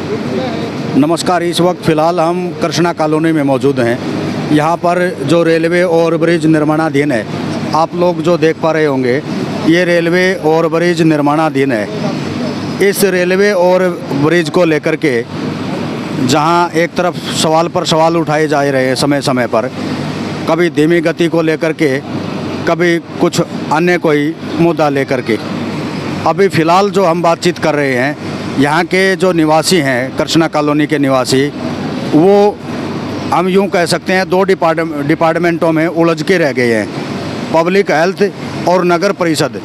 नमस्कार। इस वक्त फ़िलहाल हम कृष्णा कॉलोनी में मौजूद हैं। यहाँ पर जो रेलवे और ब्रिज निर्माणाधीन है, आप लोग जो देख पा रहे होंगे, ये रेलवे और ब्रिज निर्माणाधीन है। इस रेलवे और ब्रिज को लेकर के जहाँ एक तरफ सवाल पर सवाल उठाए जा रहे हैं समय समय पर, कभी धीमी गति को लेकर के, कभी कुछ अन्य कोई मुद्दा लेकर के। अभी फ़िलहाल जो हम बातचीत कर रहे हैं, यहाँ के जो निवासी हैं, कृष्णा कॉलोनी के निवासी, वो हम यूँ कह सकते हैं दो डिपार्टमेंटों में उलझ के रह गए हैं। पब्लिक हेल्थ और नगर परिषद,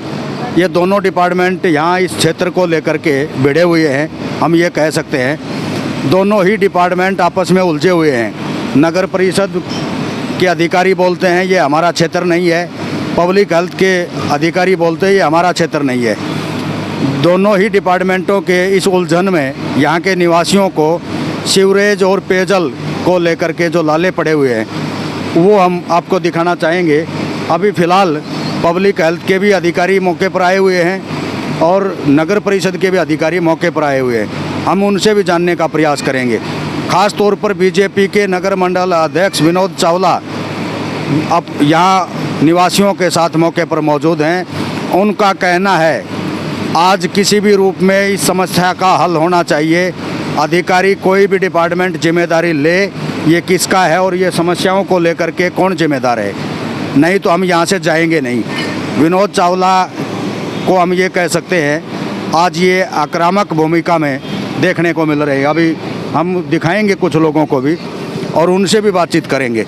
ये दोनों डिपार्टमेंट यहाँ इस क्षेत्र को लेकर के भिड़े हुए हैं। हम ये कह सकते हैं दोनों ही डिपार्टमेंट आपस में उलझे हुए हैं। नगर परिषद के अधिकारी बोलते हैं ये हमारा क्षेत्र नहीं है, पब्लिक हेल्थ के अधिकारी बोलते हैं ये हमारा क्षेत्र नहीं है। दोनों ही डिपार्टमेंटों के इस उलझन में यहाँ के निवासियों को सीवरेज और पेयजल को लेकर के जो लाले पड़े हुए हैं, वो हम आपको दिखाना चाहेंगे। अभी फ़िलहाल पब्लिक हेल्थ के भी अधिकारी मौके पर आए हुए हैं और नगर परिषद के भी अधिकारी मौके पर आए हुए हैं। हम उनसे भी जानने का प्रयास करेंगे। ख़ास तौर पर बीजेपी के नगर मंडल अध्यक्ष विनोद चावला अब यहाँ निवासियों के साथ मौके पर मौजूद हैं। उनका कहना है आज किसी भी रूप में इस समस्या का हल होना चाहिए। अधिकारी कोई भी डिपार्टमेंट जिम्मेदारी ले, ये किसका है और ये समस्याओं को लेकर के कौन जिम्मेदार है, नहीं तो हम यहाँ से जाएंगे नहीं। विनोद चावला को हम ये कह सकते हैं आज ये आक्रामक भूमिका में देखने को मिल रही है। अभी हम दिखाएंगे कुछ लोगों को भी और उनसे भी बातचीत करेंगे।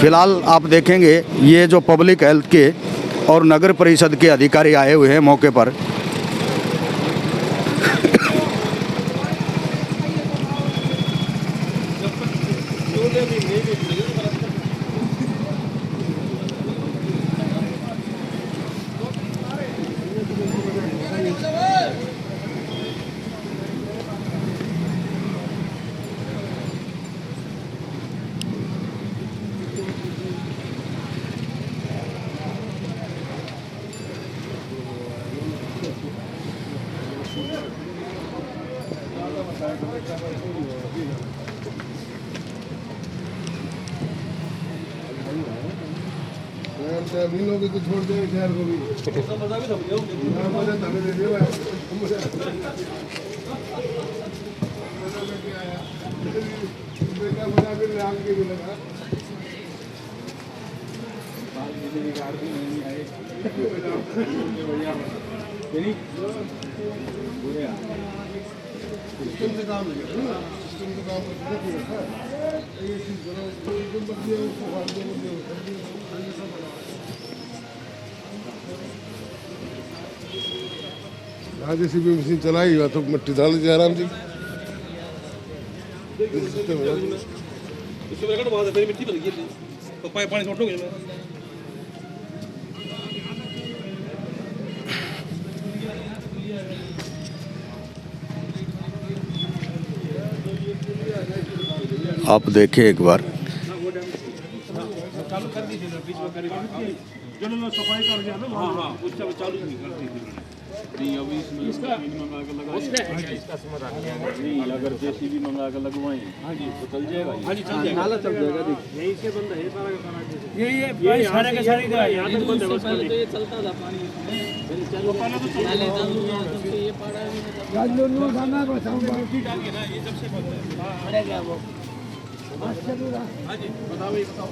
फ़िलहाल आप देखेंगे ये जो पब्लिक हेल्थ के और नगर परिषद के अधिकारी आए हुए हैं मौके पर। लोग को छोड़ दे शहर को भी जेसीबी मशीन चलाई हुआ तो मिट्टी डाल दी आराम जी। आप देखें एक बार, सफाई कर दिया ना। हाँ, उसका चालू नहीं कर दी नहीं। अभी इसमें इसका मंगा के लगा इसका समाधान नहीं, अगर जेसीबी मंगा के लगवाएं हाँ जी तो चल जाएगा। हाँ जी चल जाएगा, नाला चल जाएगा। देखिए यही से बंद है सारा का सारा। ये सारे का सारे का यहां तक बंद है बस। पहले तो ये चलता था पानी इसमें, चलो पहले तो नाले चालू हुआ तब से ये पड़ा है। गाजलो नो खाना बचाऊं बाकी डाल के ना, ये जब से बंद है अरे क्या वो हाँ जी बताओ, ये बताओ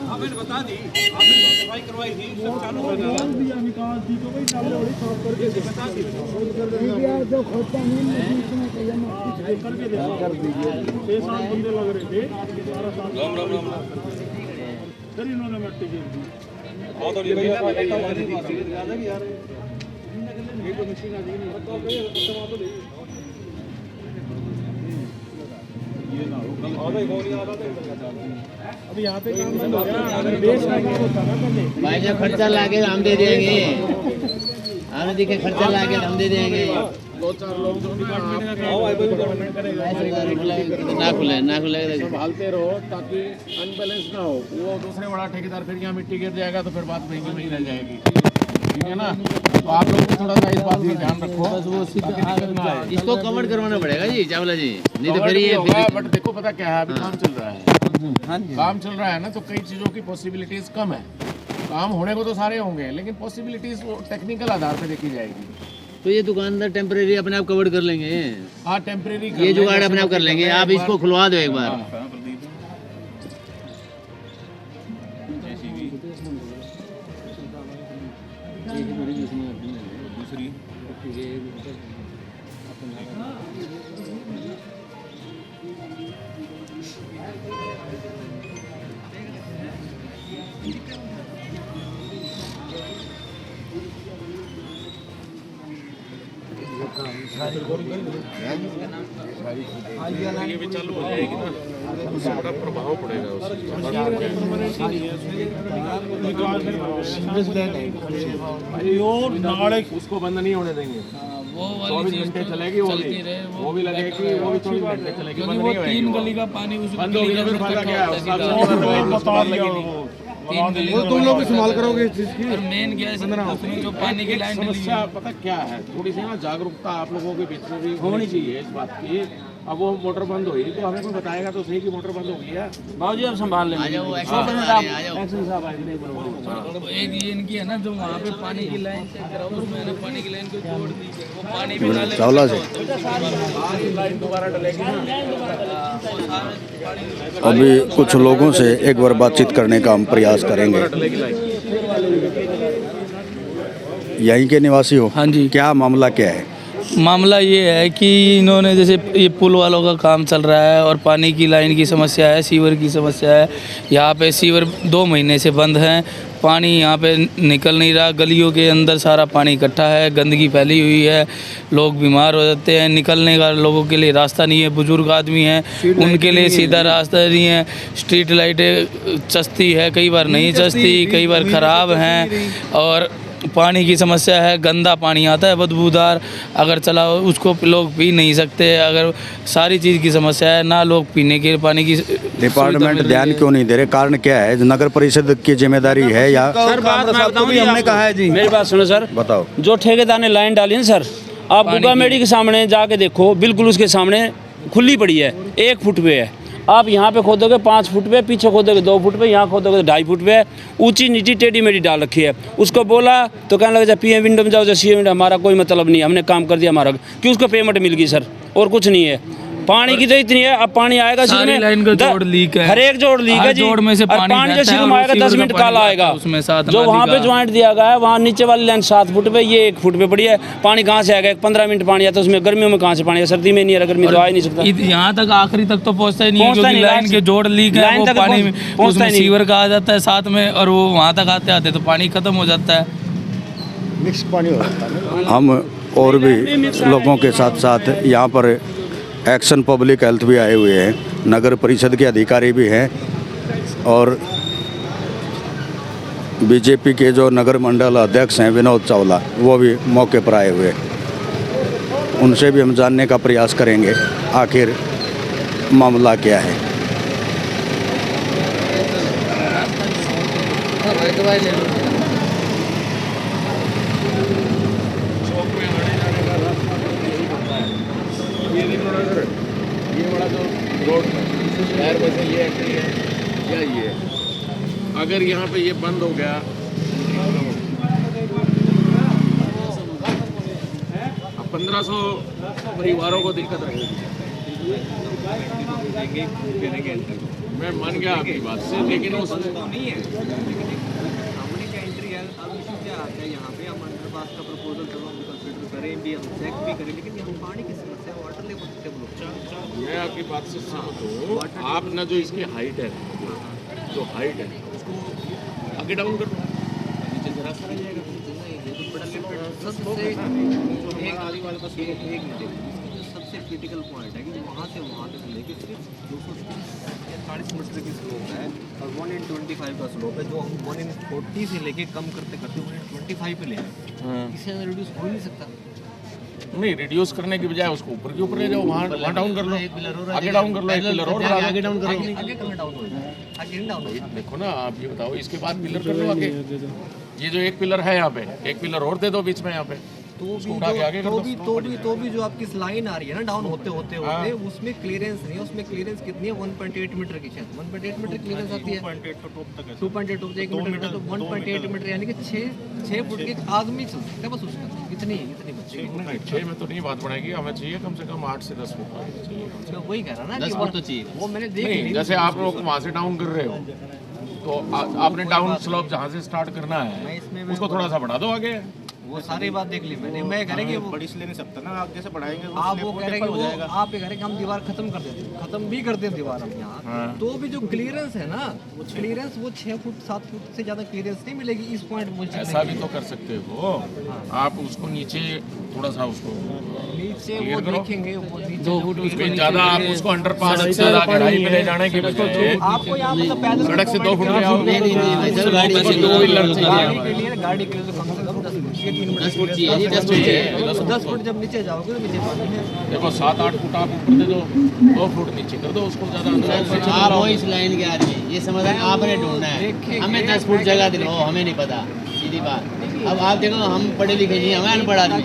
हाँ मैंने बता दी, आपने सफाई करवाई थी, सब चालू हो गया दिया निकाल दी तो वही नाले वाली साफ करके बता दी जो खोदता नहीं करके कर दीजिए। 6-7 बंदे लग रहे थे, राम राम राम फिर इन्होंने मिट्टी गिर दी। और तो ये यार ये तो मशीन आ जाएगी तो तमाम तो ये ना हो अभी यहाँ पे काम बंद हो गया। अगर बेस का काम होता ना पहले भाई जब खर्चा लागे हम दे देंगे, हमें दिखे खर्चा लागे हम दे देंगे। 2-4 लोग जो डिपार्टमेंट करेगा ना खुले संभालते रहो ताकि अनबैलेंस ना हो। वो दूसरे बड़ा ठेकेदार फिर यहाँ मिट्टी गिर जाएगा तो फिर बात महंगी रह जाएगी, ठीक है ना। तो आप लोग भी थोड़ा सा इस बात का ध्यान रखो। इसको कवर करवाना पड़ेगा जी चावला जी, नहीं तो फिर ये बट देखो पता क्या है, अभी काम चल रहा है, काम चल रहा है ना, तो कई चीज़ों की पॉसिबिलिटीज़ कम है। काम होने को तो सारे होंगे, लेकिन पॉसिबिलिटीज़ वो टेक्निकल आधार पे देखी जाएगी। तो ये दुकानदार टेम्परेरी अपने आप कवर कर लेंगे, हाँ टेम्परेरी ये जुगाड़ अपने आप कर लेंगे। आप इसको खुलवा दो एक बार। ये भी चालू हो जाएगी ना, उससे बड़ा प्रभाव पड़ेगा उसको बंद नहीं होने देंगे। 24 घंटे चलेगी, वो भी लगेगी, वो भी 24 घंटे चलेगी, बंद नहीं होगी। 3 गली का पानी बंद होगी तो फिर फायदा क्या है? वो तुम लोग भी संभाल करोगे इस चीज़ की। और मेन क्या है उसमें जो पानी की लाइन डली समस्या पता क्या है, थोड़ी सी ना जागरूकता आप लोगों के बीच में भी होनी चाहिए इस बात की। अब वो मोटर बंद हुई तो हमें कोई बताएगा तो सही कि मोटर बंद हो गई है। बाबूजी आप संभाल लेंगे। आ जाओ, हाँ, एक्शन साहब आ जाओ। एक्शन साहब आए नहीं बोलो। एक ये इनकी है ना, जो वहाँ पे पानी की लाइन चेक कराओ, उसमें ना पानी की लाइन को जोड़ दी, वो पानी भी डाले चावला से लाइन दोबारा डलेगी ना। अभी कुछ लोगों से एक बार बातचीत करने का हम प्रयास करेंगे। यहीं के निवासी हो? हाँ जी। क्या मामला क्या है? मामला ये है कि इन्होंने जैसे ये पुल वालों का काम चल रहा है और पानी की लाइन की समस्या है, सीवर की समस्या है। यहाँ पे सीवर 2 महीने से बंद हैं, पानी यहाँ पे निकल नहीं रहा, गलियों के अंदर सारा पानी इकट्ठा है, गंदगी फैली हुई है, लोग बीमार हो जाते हैं, निकलने का लोगों के लिए रास्ता नहीं है, बुजुर्ग आदमी हैं उनके लिए सीधा रास्ता नहीं है, स्ट्रीट लाइटें चस्ती है, कई बार नहीं चस्ती, कई बार ख़राब हैं, और पानी की समस्या है, गंदा पानी आता है बदबूदार, अगर चला उसको लोग पी नहीं सकते, अगर सारी चीज़ की समस्या है ना, लोग पीने के पानी की डिपार्टमेंट ध्यान क्यों नहीं दे रहे? कारण क्या है? नगर परिषद की जिम्मेदारी है या सर बात मैं बताऊं जी, हमने कहा है जी, मेरी बात सुनो सर। बताओ। जो ठेकेदार ने लाइन डाली ना सर, आप गुगा मेडी के सामने जाके देखो, बिल्कुल उसके सामने खुली पड़ी है, 1 फुट पे है। आप यहाँ पे खोदोगे 5 फुट पे, पीछे खोदोगे 2 फुट पे, यहाँ खोदोगे 2.5 फुट पे, ऊंची नीची टेढ़ी मेढ़ी डाल रखी है। उसको बोला तो कहने लगा पीएम विंडो में जाओ, जो सीएम विंडो, हमारा कोई मतलब नहीं है, हमने काम कर दिया हमारा, कि उसको पेमेंट मिल गई सर, और कुछ नहीं है। पानी की तो इतनी है, अब पानी आएगा सारी लाइन का जोड़ लीक है, हर एक जोड़ लीक है जी, जोड़ में से और पानी पानी जाता जैसे है तुम और आएगा सीवर 10 का मिनट पानी काला जाता है आएगा। उसमें साथ जो वहाँ नाली पे का। ज्वाइंट दिया गया है, वहाँ नीचे वाली लाइन 7 फुट पे, ये 1 फुट पे पड़ी है। पानी कहाँ से आएगा? 15 मिनट पानी आता है उसमें, गर्मियों में कहाँ से पानी है? सर्दी में नहीं आ रहा, गर्मी तो आ ही नहीं सकता। यहाँ तक आखिरी तक तो पहुँचता ही नहीं है, पहुंचता क्योंकि नहीं, लाइन के जोड़ लीक है, लाइन वो तक पानी पहुंचता उसमें ही नहीं। सीवर का आ जाता है साथ में, और वो वहाँ तक आते आते तो पानी खत्म हो जाता है। हम और भी लोगों के साथ साथ यहाँ पर एक्शन पब्लिक हेल्थ भी आए हुए हैं, नगर परिषद के अधिकारी भी हैं, और बीजेपी के जो नगर मंडल अध्यक्ष हैं विनोद चावला, वो भी मौके पर आए हुए हैं। उनसे भी हम जानने का प्रयास करेंगे आखिर मामला क्या है। ये बड़ा जो रोड शहर में से ये एंट्री है या ये, अगर यहाँ पे ये बंद हो गया, अब 1500 परिवारों को दिक्कत रहेगी। मैं मान गया आपकी बात से, लेकिन उस नहीं है, सामने का एंट्री है। अब इशू क्या आता है यहाँ पे, हम अंडरपास का प्रपोजल चलो हम कंसिडर करें भी, हम चेक भी करें, लेकिन यहाँ पानी की समस्या, वाटर लेवल से ब्लॉक। मैं आपकी बात से सहमत हूँ। आप ना जो इसकी हाइट है, जो हाइट है उसको आगे डाउन कर दो, नीचे से रास्ता रह जाएगा। सबसे एक मिनट, सबसे क्रिटिकल पॉइंट है कि वहाँ से वहाँ तक लेके सिर्फ 240 मीटर की स्लोप है और 1/25 का स्लोप है, जो हम 1/40 से लेके कम करते करते 1/25 पे ले आए। इससे ज़्यादा रिड्यूस हो ही नहीं सकता। नहीं, रिड्यूस करने की बजाय उसको ऊपर के ऊपर ले जाओ, वहाँ डाउन कर लो, आगे डाउन कर लो, एक पिलर और बढ़ा दो, आगे डाउन करो। आगे कहाँ डाउन होगा, आगे नहीं डाउन होगा। देखो ना आप ये बताओ, इसके बाद पिलर कर लो आगे। ये जो एक पिलर है यहाँ पे, एक पिलर और दे दो बीच में यहाँ पे, तो उसको उठा के आगे कर दो। भी जो आपकी लाइन आ रही है ना डाउन होते होते उसमें क्लियरेंस नहीं है। उसमें क्लियरेंस कितनी है? 1.8 मीटर की शायद 1.8 मीटर क्लियरेंस आती है। 2.8 टॉप तक 1 मीटर तो 1.8 मीटर यानी कि 6 फुट के आदमी चल सकता है बस उसका। इतनी बच्चे 6 में तो नहीं बात बढ़ेगी, हमें चाहिए कम से कम 8 से 10 फुट चाहिए। तो वही कह रहा ना 10 फुट तो चाहिए। वो मैंने देख नहीं, जैसे आप लोग वहाँ से डाउन कर रहे हो तो आपने डाउन स्लोप जहाँ से स्टार्ट करना है उसको थोड़ा सा बढ़ा दो आगे। वो सारी बात देख ली मैंने। मैं कह रहा कि बड़ी से ले नहीं सकता ना, आप जैसे बढ़ाएंगे आप वो कह रहे हैं कि आप ये कह रहे हैं कि हम दीवार खत्म कर देते हैं, खत्म भी करते हैं दीवार हम यहाँ, तो भी जो क्लियरेंस है ना वो क्लियरेंस वो 6 फुट 7 फुट से ज़्यादा क्लियरेंस नहीं मिलेगी इस पॉइंट मुझे। ऐसा भी तो कर सकते हो आप, उसको नीचे थोड़ा सा उसको नीचे वो देखेंगे वो नीचे 2 फुट उसको ज़्यादा आप उसको अंडरपास से गहराई में ले जाने की बजाय आपको यहाँ मतलब पैदल सड़क से 2 फुट ले आओ। नहीं गाड़ी गाड़ी के लिए तो कम से कम 10 फुट चाहिए, 3 10 फुट चाहिए जी, 10 फुट चाहिए। 10 फुट जब नीचे जाओगे तो नीचे पानी है। देखो 7-8 फुट आप ऊपर दे दो, 2 फुट नीचे कर दो उसको ज़्यादा अंदर। आप हो इस लाइन के आदमी, ये समाधान आपने ढूंढना है। हमें 10 फुट जगह दिलाओ, हमें नहीं पता, सीधी बात। अब आप देखो हम पढ़े लिखे नहीं, हमें अनपढ़ आदमी।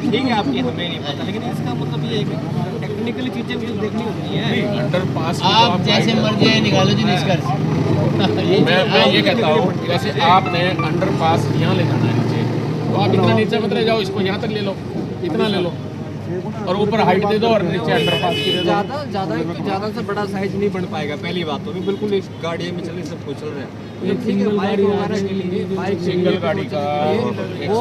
ठीक है आपकी हमें नहीं पता, लेकिन इसका मतलब ये है कि टेक्निकली चीज़ें मुझे देखनी होती हैं। अंडरपास आप जैसे मर्जी है निकालो जी निष्कर्ष। मैं ये कहता हूँ जैसे आपने अंडरपास यहाँ ले जाना है नीचे, तो आप इतना नीचे मत ले जाओ, इसको यहाँ तक ले लो, इतना ले लो और ऊपर हाइट दे दो और नीचे अंडरपास की दे दो। ज़्यादा से बड़ा साइज नहीं बन पाएगा पहली बात तो। बिल्कुल इस गाड़ी में चल सब कुछ चल रहा है। ठीक है बाइक वगैरह के लिए बाइक सिंगल गाड़ी का वो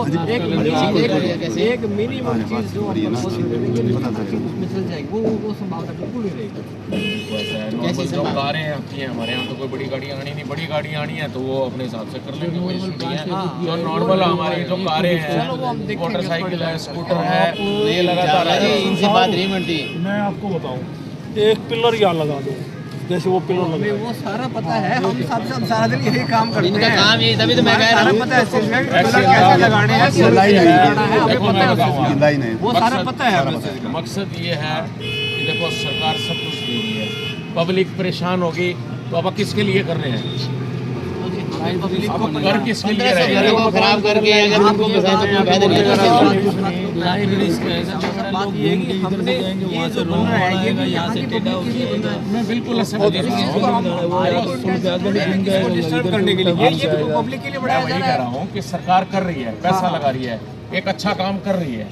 एक मिनिमम चीज़ जो उसमें चल जाएगी वो संभावना बिल्कुल नहीं रहेगी। कैसी जो कारें आती हैं हमारे यहाँ, तो कोई बड़ी गाड़ियाँ आनी नहीं, बड़ी गाड़ी आनी है तो वो अपने हिसाब से कर लेंगे, कोई इशू नहीं है। जो नॉर्मल हमारी जो कारें हैं, मोटरसाइकिल है, स्कूटर है, ये लगातार इनसे बात नहीं बनती। मैं आपको बताऊं, एक पिलर यहाँ लगा दो, जैसे वो पिलर लगा हमें वो सारा पता है, हम सारा दिन यही काम करते इनका हैं। काम यही, तभी तो मैं कह रहा हूँ। पता है कैसे लगाने हैं, हमें पता है, वो सारा पता है। मकसद ये है कि देखो सरकार सब कुछ दे रही है, पब्लिक परेशान होगी तो अब किसके लिए कर रहे हैं? कर किसके लिए रहे हैं? को खराब करके अगर उनको फंसाए तो कोई फायदा नहीं है। बात ये है कि हमने ये जो बन रहा है ये यहाँ से टेढ़ा हो गया, मैं बिल्कुल करने के लिए ये पब्लिक के लिए बढ़ाया जा कह रहा हूँ कि सरकार कर रही है, पैसा लगा रही है, एक अच्छा काम कर रही है,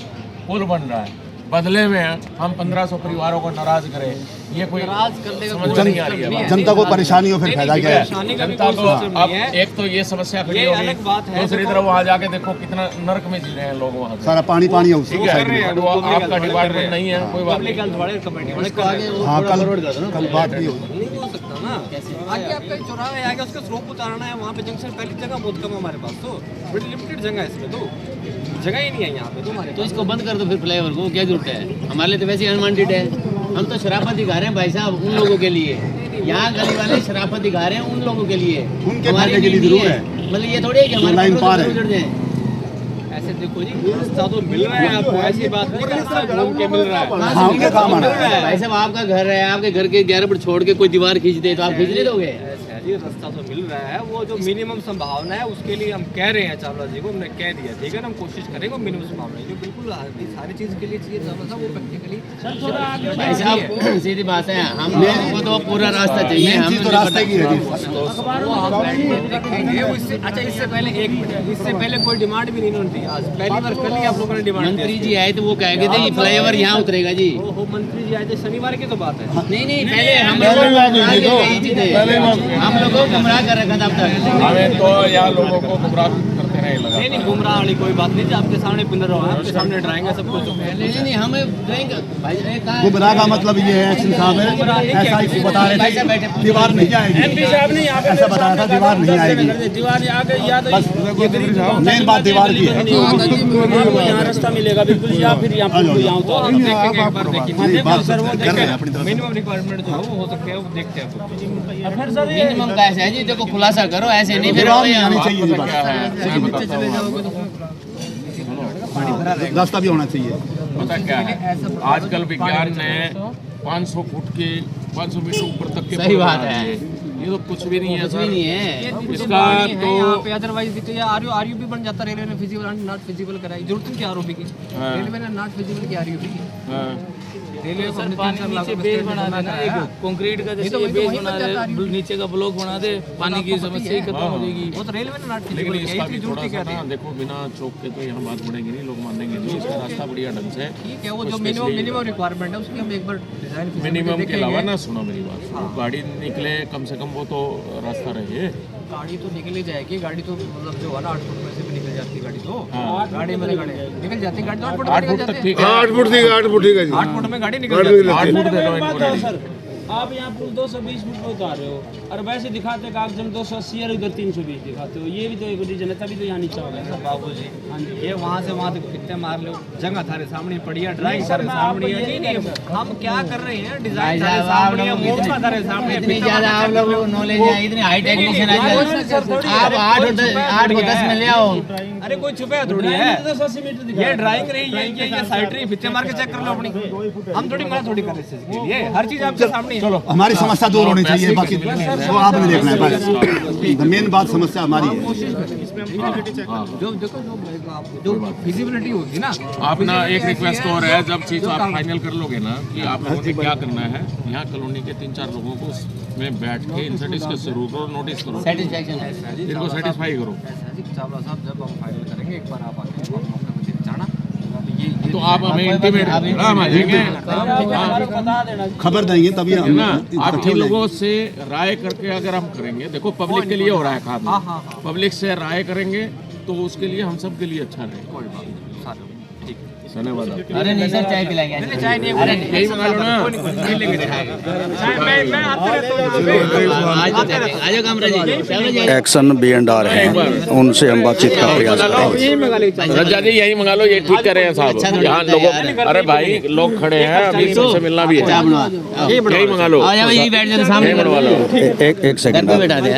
पुल बन रहा है, बदले में हम 1500 परिवारों को नाराज करें, ये कोई समझ में नहीं आ रही है। जनता को परेशानी हो फिर फायदा क्या है? जनता को अब एक तो ये समस्या खड़ी होगी, दूसरी तरफ वहाँ जाके देखो कितना नर्क में जी रहे हैं लोग वहाँ। सारा पानी है उसको ठीक है, तो आपका डिपार्टमेंट नहीं है, कोई बात नहीं। हाँ कल बात नहीं होगी। नहीं हो सकता ना। आगे आपका चौराहा है, आगे उसका स्लोप उतारना है, वहाँ पे जंक्शन पहली जगह बहुत कम है हमारे पास, तो बड़ी लिमिटेड जगह है इसमें, तो जगह ही नहीं है यहाँ पे तो हमारे। तो इसको बंद कर दो फिर फ्लाईओवर को, क्या जरूरत है? हमारे लिए तो वैसे अनवांटेड है, हम तो शराफत दिखा रहे हैं भाई साहब उन लोगों के लिए। यहाँ गली वाले शराफत दिखा रहे हैं उन लोगों के लिए, उनके फायदे के लिए जरूर है। मतलब ये थोड़ी है कि हमारे लाइन पार है। उजड़ जाए। ऐसे देखो जी रास्ता तो मिल रहा है आपको, ऐसी बात नहीं कि रास्ता घूम के मिल रहा है। हाँ उनके काम आना है। भाई साहब आपका घर है, आपके घर के 11 फुट छोड़ के कोई दीवार खींच दे तो आप खींच नहीं दोगे? जी रास्ता तो मिल रहा है, वो जो मिनिमम संभावना है उसके लिए हम कह रहे हैं चावला जी को, हमने कह दिया ठीक है ना, हम कोशिश करेंगे मिनिमम संभावना जो बिल्कुल सारी चीज़ के लिए चाहिए चावला साहब वो प्रैक्टिकली। भाई साहब सीधी बात है, हम लोगों को तो पूरा रास्ता चाहिए, हम तो रास्ते की है। अच्छा इससे पहले इससे पहले कोई डिमांड भी नहीं होती, आज पहली बार कल ही आप लोगों ने डिमांड। मंत्री जी आए तो वो कहेंगे थे ये फ्लाईओवर यहाँ उतरेगा जी। वो मंत्री जी आए थे शनिवार की तो बात है। नहीं पहले हम लोगों को गुमराह कर रखा था अब तक। हमें तो यहाँ लोगों को गुमराह करते है लगा। नहीं गुमराह वाली कोई बात नहीं, आपके सामने पिलर होगा, आपके सामने ड्राइंग है सब कुछ। नहीं हमें ड्राइंग भाई गुमराह का मतलब ये है एक्शन साहब है, ऐसा ही बता रहे थे दीवार नहीं आएगी, एमपी साहब ने यहाँ पे ऐसा बताया था दीवार नहीं आएगी, दीवार आ गई या तो मेन बात दीवार की है। आपको यहाँ रास्ता मिलेगा बिल्कुल, या फिर यहाँ पर यहाँ उतारो। मिनिमम रिक्वायरमेंट जो है वो हो सकते हैं, वो देखते हैं। फिर सर ये मिनिमम का ऐसा है जी, देखो खुलासा करो, ऐसे नहीं फिर रास्ता भी होना चाहिए। पता क्या है, आजकल विज्ञान ने 500 फुट के 500 मीटर ऊपर तक के सही बात है। ये तो कुछ भी नहीं है, कुछ भी नहीं है इसका तो यहाँ पे अदरवाइज तो आरयू भी बन जाता, रेलवे ने फिजिबल नॉट फिजिबल कराई, जरूरत नहीं आरओबी की, रेलवे ने नॉट फिजिबल की आरयू की। रेलवे को सर पानी नीचे बेस बना देना, एक कंक्रीट का जैसे ये बेस बना दे, नीचे का ब्लॉक बना दे, पानी की समस्या ही खत्म हो जाएगी। वो तो रेलवे ने नॉट लेकिन फिजिबल इसका भी की, थोड़ा जरूरत सा क्या ना देखो, बिना चौक के तो यहाँ बात बढ़ेगी नहीं, लोग मानेंगे नहीं। इसका रास्ता बढ़िया ढंग से ठीक है, वो जो मिनिमम रिक्वायरमेंट है उसकी हम एक बार डिजाइन मिनिमम के अलावा ना, सुनो मेरी बात, गाड़ी निकले कम से कम वो तो रास्ता रहे। गाड़ी तो निकल ही जाएगी, गाड़ी तो मतलब जो है ना 8 फुट में से भी निकल जाती है गाड़ी, तो गाड़ी में निकल जाती है गाड़ी, तो 8 फुट में निकल जाती है। ठीक है, 8 फुट ठीक है, 8 फुट ठीक है जी, 8 फुट में गाड़ी निकल जाती है। 8 फुट दे दो इनको गाड़ी। सर आप यहाँ पुल 220 फुट पे उतार रहे हो, और वैसे दिखाते कागज में 280 और इधर 320 दिखाते हो, ये भी तो एक रीजन है, तभी तो यहाँ नीचा होगा सर। बाबू जी हाँ जी, ये वहाँ से वहाँ तक कितने मार लो, जगह थारे सामने पड़ी है, ड्राइंग थारे सामने है। नहीं नहीं, हम क्या कर रहे हैं, डिजाइन थारे सामने है, मोटा थारे सामने है। इतनी ज्यादा आप लोगों को नॉलेज है, इतनी हाई टेक्नीशियन है, आप 8 को 10 में ले आओ। अरे कोई छुपे थोड़ी है, 280 मीटर ये ड्राइंग रही है, ये साइड रही, फित्ते मार के चेक कर लो अपनी। हम थोड़ी मना थोड़ी कर रहे हैं इसके लिए, हर चीज आपके सामने है। चलो हमारी समस्या दूर होनी चाहिए, बाकी वो आपने देखना है बस। मेन बात समस्या हमारी है। जो देखो जो फिजिबिलिटी होगी ना, आप ना एक रिक्वेस्ट और है, जब चीज़ आप फाइनल कर लोगे ना कि आप लोगों ने क्या करना है, यहाँ कॉलोनी के 3-4 लोगों को उसमें बैठ के इनसे डिस्कस जरूर करो, नोटिस करो, सेटिस्फेक्शन है इनको सेटिस्फाई करो। चावला साहब जब हम फाइनल करेंगे एक बार आप आके आप मौके पे देख जाना, तो आप हमें इंटीमेट हम आ जाएंगे, बता देना। खबर देंगे तभी है हम ना। आप इन लोगों से राय करके अगर हम करेंगे, देखो पब्लिक के लिए हो रहा है काम, पब्लिक से राय करेंगे तो उसके लिए हम सब के लिए अच्छा रहेगा। धन्यवाद। अरे नहीं सर, चाय पिलाएंगे। चाय नहीं, अरे यही मंगा लो ना। मैं आते रहता हूँ। आज तो आज कामरा जी एक्शन B&R हैं, उनसे हम बातचीत का प्रयास करेंगे। रजा जी यही मंगा लो, ये ठीक कर रहे हैं साहब। यहाँ लोगों, अरे भाई लोग खड़े हैं, अभी इनसे मिलना भी है, यही मंगा लो, यही बैठ जाते सामने बनवा लो। एक सेकंड बैठा दे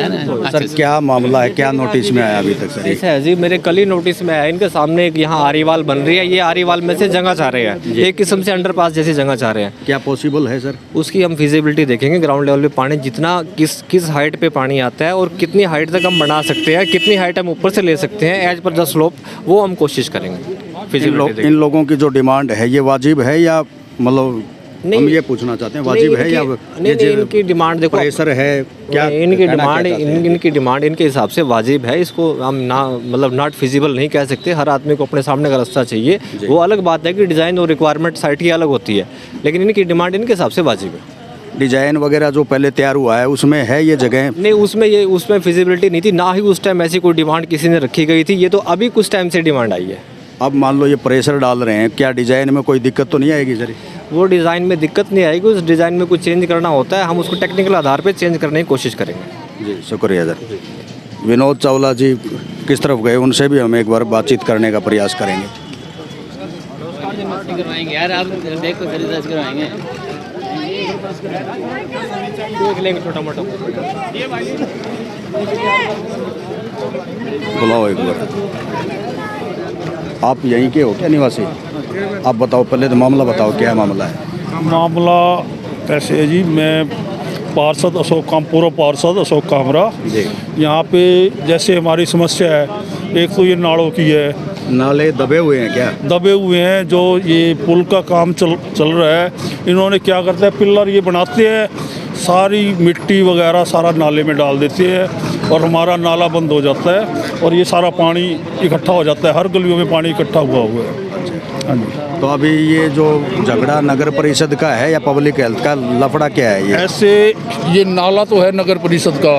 सर, क्या मामला है, क्या नोटिस में आया अभी तक सर? ऐसा है जी, मेरे कल ही नोटिस में आया, इनके सामने एक यहाँ आरीवाल बन रही है, ये आरीवाल में से जगह चाह रहे हैं, एक किस्म से अंडरपास जैसी जगह चाह रहे हैं। क्या पॉसिबल है सर? उसकी हम फिजिबिलिटी देखेंगे, ग्राउंड लेवल पे पानी जितना किस हाइट पे पानी आता है और कितनी हाइट तक हम बना सकते हैं, कितनी हाइट हम ऊपर से ले सकते हैं एज पर द स्लोप, वो हम कोशिश करेंगे। इन लोगों की जो डिमांड है ये वाजिब है या मतलब हम ये पूछना चाहते हैं वाजिब है या नहीं, इनकी डिमांड देखो, प्रेशर है क्या? इनकी डिमांड इनके हिसाब से वाजिब है, इसको हम ना मतलब नॉट फिजिबल नहीं कह सकते। हर आदमी को अपने सामने का रास्ता चाहिए, वो अलग बात है कि डिज़ाइन और रिक्वायरमेंट साइट की अलग होती है, लेकिन इनकी डिमांड इनके हिसाब से वाजिब है। डिजाइन वगैरह जो पहले तैयार हुआ है उसमें है ये जगह? नहीं, उसमें फिजिबिलिटी नहीं थी, ना ही उस टाइम ऐसी कोई डिमांड किसी ने रखी गई थी, ये तो अभी कुछ टाइम से डिमांड आई है। अब मान लो ये प्रेशर डाल रहे हैं, क्या डिजाइन में कोई दिक्कत तो नहीं आएगी सर? वो डिज़ाइन में दिक्कत नहीं आएगी, उस डिज़ाइन में कुछ चेंज करना होता है, हम उसको टेक्निकल आधार पे चेंज करने की कोशिश करेंगे। जी शुक्रिया सर। विनोद चावला जी किस तरफ गए, उनसे भी हम एक बार बातचीत करने का प्रयास करेंगे। करवाएंगे यार, आप देखो खरीदारी करवाएंगे, देख लेंगे छोटा मोटा। बुलाओ एक बार। आप यहीं के हो क्या निवासी? आप बताओ पहले तो मामला बताओ, क्या मामला है? मामला कैसे है जी, मैं पार्षद अशोक पूर्व पार्षद अशोक कामरा जी। यहाँ पे जैसे हमारी समस्या है, एक तो ये नालों की है, नाले दबे हुए हैं क्या? दबे हुए हैं, जो ये पुल का काम चल रहा है, इन्होंने क्या करता है, पिलर ये बनाते हैं, सारी मिट्टी वगैरह सारा नाले में डाल देते हैं और हमारा नाला बंद हो जाता है और ये सारा पानी इकट्ठा हो जाता है, हर गलियों में पानी इकट्ठा हुआ है। हाँ जी। तो अभी ये जो झगड़ा नगर परिषद का है या पब्लिक हेल्थ का लफड़ा क्या है ये? ऐसे ये नाला तो है नगर परिषद का,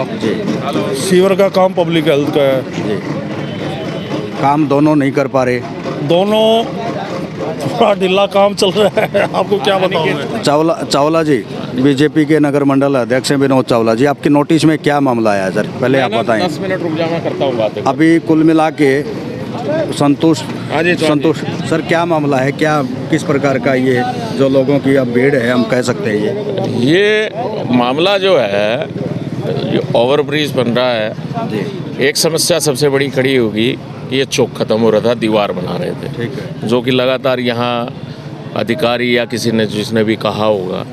सीवर का काम पब्लिक हेल्थ का है। काम दोनों नहीं कर पा रहे? दोनों थोड़ा ढीला काम चल रहा है, आपको क्या बताऊँ मैं। चावला जी, बीजेपी के नगर मंडल अध्यक्ष हैं विनोद चावला जी, आपके नोटिस में क्या मामला आया है सर, पहले आप बताएं। 10 मिनट रुक जाओ, मैं करता हूँ बात। अभी कुल मिला के संतोष सर, क्या मामला है, क्या किस प्रकार का ये जो लोगों की अब भीड़ है, हम कह सकते हैं ये मामला जो है, ये ओवरब्रिज बन रहा है। एक समस्या सबसे बड़ी खड़ी होगी कि ये चौक ख़त्म हो रहा था, दीवार बना रहे थे, ठीक है, जो कि लगातार यहाँ अधिकारी या किसी ने जिसने भी कहा होगा,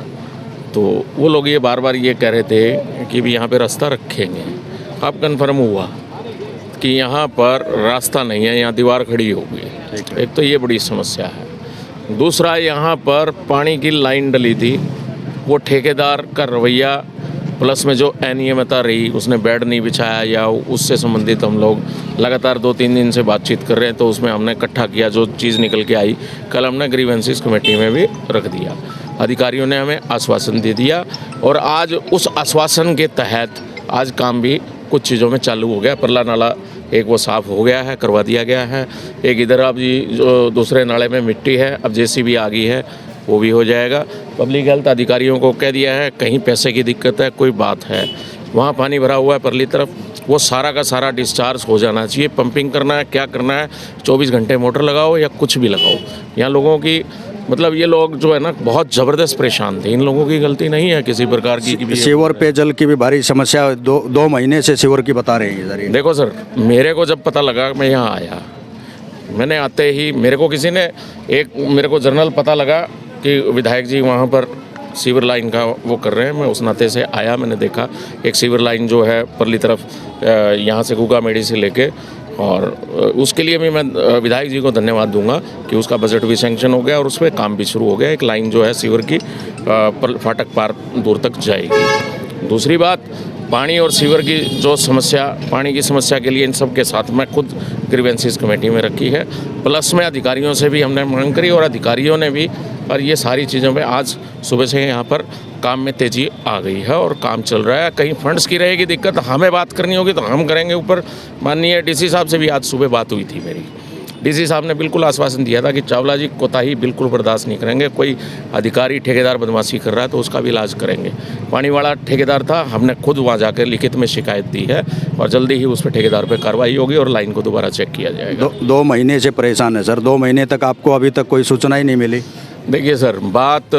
तो वो लोग ये बार बार ये कह रहे थे कि भी यहाँ पे रास्ता रखेंगे। अब कन्फर्म हुआ कि यहाँ पर रास्ता नहीं है, यहाँ दीवार खड़ी होगी। एक तो ये बड़ी समस्या है। दूसरा, यहाँ पर पानी की लाइन डली थी, वो ठेकेदार का रवैया प्लस में जो अनियमितता रही, उसने बेड नहीं बिछाया या उससे संबंधित हम लोग लगातार 2-3 दिन से बातचीत कर रहे हैं, तो उसमें हमने इकट्ठा किया, जो चीज़ निकल के आई कल हमने ग्रीवेंसेस कमेटी में भी रख दिया। अधिकारियों ने हमें आश्वासन दे दिया और आज उस आश्वासन के तहत आज काम भी कुछ चीज़ों में चालू हो गया। परला नाला एक वो साफ़ हो गया है, करवा दिया गया है। एक इधर अब जी जो दूसरे नाले में मिट्टी है, अब जेसीबी आ गई है, वो भी हो जाएगा। पब्लिक हेल्थ अधिकारियों को कह दिया है, कहीं पैसे की दिक्कत है, कोई बात है, वहाँ पानी भरा हुआ है परली तरफ, वो सारा का सारा डिस्चार्ज हो जाना चाहिए। पंपिंग करना है, क्या करना है, 24 घंटे मोटर लगाओ या कुछ भी लगाओ। यहाँ लोगों की मतलब ये लोग जो है ना बहुत ज़बरदस्त परेशान थे, इन लोगों की गलती नहीं है किसी प्रकार की। सीवर पेयजल की भी भारी समस्या 2 महीने से सीवर की बता रहे हैं सर। देखो सर, मेरे को जब पता लगा, मैं यहाँ आया, मैंने आते ही मेरे को किसी ने मेरे को जर्नल पता लगा कि विधायक जी वहाँ पर सीवर लाइन का वो कर रहे हैं। मैं उस नाते से आया, मैंने देखा एक सीवर लाइन जो है परली तरफ यहाँ से गुगा मेडी से लेके, और उसके लिए भी मैं विधायक जी को धन्यवाद दूंगा कि उसका बजट भी सैंक्शन हो गया और उस पर काम भी शुरू हो गया। एक लाइन जो है सीवर की फाटक पार दूर तक जाएगी। दूसरी बात, पानी और सीवर की जो समस्या, पानी की समस्या के लिए इन सब के साथ मैं खुद ग्रीवेंसेस कमेटी में रखी है, प्लस में अधिकारियों से भी हमने मांग करी और अधिकारियों ने भी, और ये सारी चीज़ों में आज सुबह से यहाँ पर काम में तेज़ी आ गई है और काम चल रहा है। कहीं फंड्स की रहेगी दिक्कत, हमें बात करनी होगी तो हम करेंगे ऊपर। माननीय डीसी साहब से भी आज सुबह बात हुई थी मेरी, डीसी साहब ने बिल्कुल आश्वासन दिया था कि चावला जी कोताही बिल्कुल बर्दाश्त नहीं करेंगे, कोई अधिकारी ठेकेदार बदमाशी कर रहा है तो उसका भी इलाज करेंगे। पानी वाला ठेकेदार था, हमने खुद वहाँ जाकर लिखित में शिकायत दी है और जल्दी ही उस पर ठेकेदार पर कार्रवाई होगी और लाइन को दोबारा चेक किया जाएगा। 2 महीने से परेशान है सर, 2 महीने तक आपको अभी तक कोई सूचना ही नहीं मिली? देखिए सर, बात